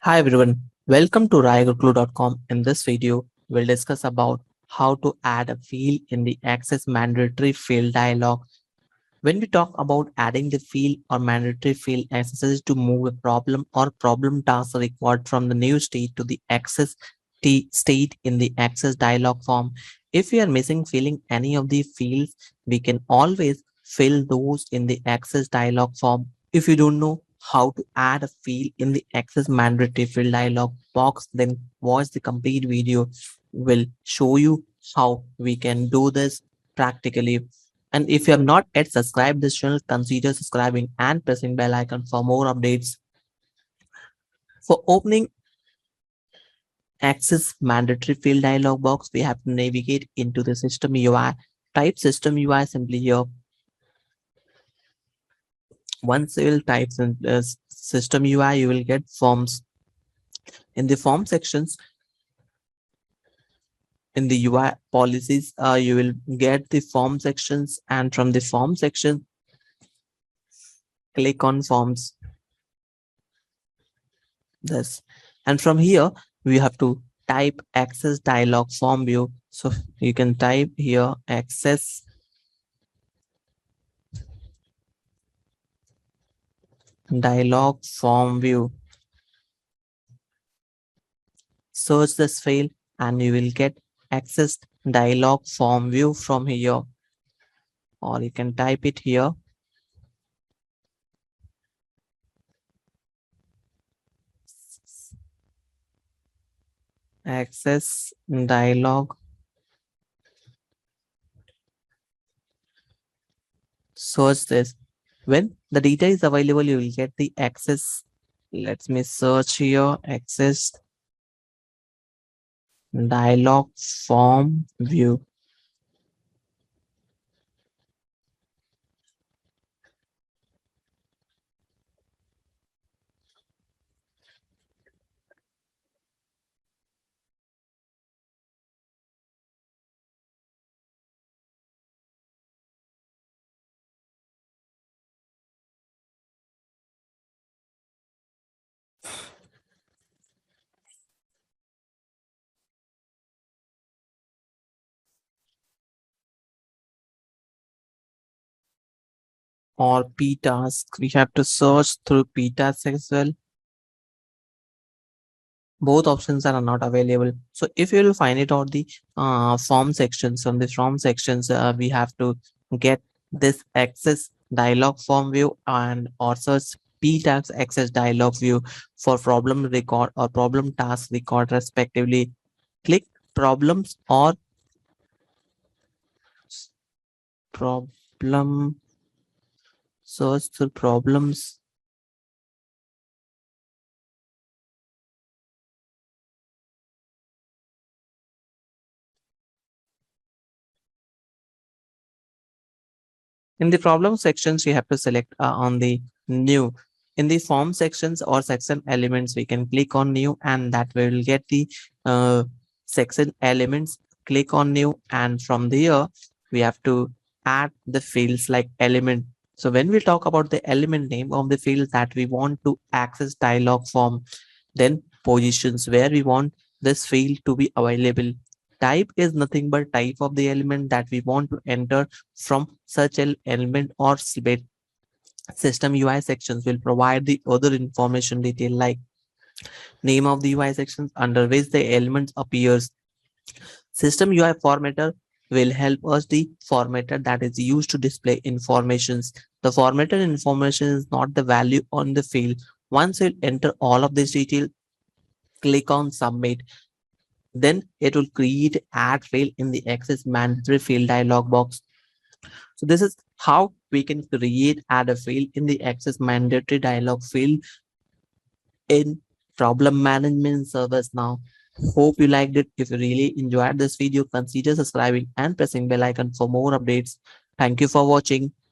Hi everyone, welcome to RaiGurukulu.com. In this video, we'll discuss about how to add a field in the access mandatory field dialog. When we talk about adding the field or mandatory field accesses to move a problem or problem task record from the new state to the access state in the access dialog form, if we are missing filling any of the fields, we can always fill those in the access dialog form. If you don't know how to add a field in the access mandatory field dialog box, then watch the complete video. Will show you how we can do this practically. And if you have not yet subscribed this channel, consider subscribing and pressing bell icon for more updates. For opening access mandatory field dialog box, we have to navigate into the system UI. Type system UI simply here. Once you will type system UI, you will get forms. In the form sections, in the UI policies, you will get the form sections, and from the form section, click on forms. This, and from here we have to type access dialog form view. So you can type here access dialog form view. Search this field and you will get access dialog form view from here, or you can type it here. Access dialog. Search this. When the data is available, you will get the access. Let me search here access dialog form view. Or p task, we have to search through p task as well. Both options are not available. So if you will find it on the form sections, on the form sections, we have to get this access dialog form view and or search p task access dialog view for problem record or problem task record respectively. Click problems or problem, search through problems. In the problem sections, you have to select on the new. In the form sections or section elements, we can click on new, and that will get the uh, section elements. Click on new, and from there, we have to add the fields like element. So when we talk about the element name of the field that we want to access dialog form, then positions where we want this field to be available. Type is nothing but type of the element that we want to enter from such an element or snippet. System UI sections will provide the other information detail like name of the UI sections under which the element appears. System UI formatter will help us the formatter that is used to display informations. The formatted information is not the value on the field. Once you enter all of this detail, click on submit. Then it will create add field in the access mandatory field dialog box. So this is how we can create add a field in the access mandatory dialog field in problem management service now. Hope you liked it. If you really enjoyed this video, consider subscribing and pressing bell icon for more updates. Thank you for watching.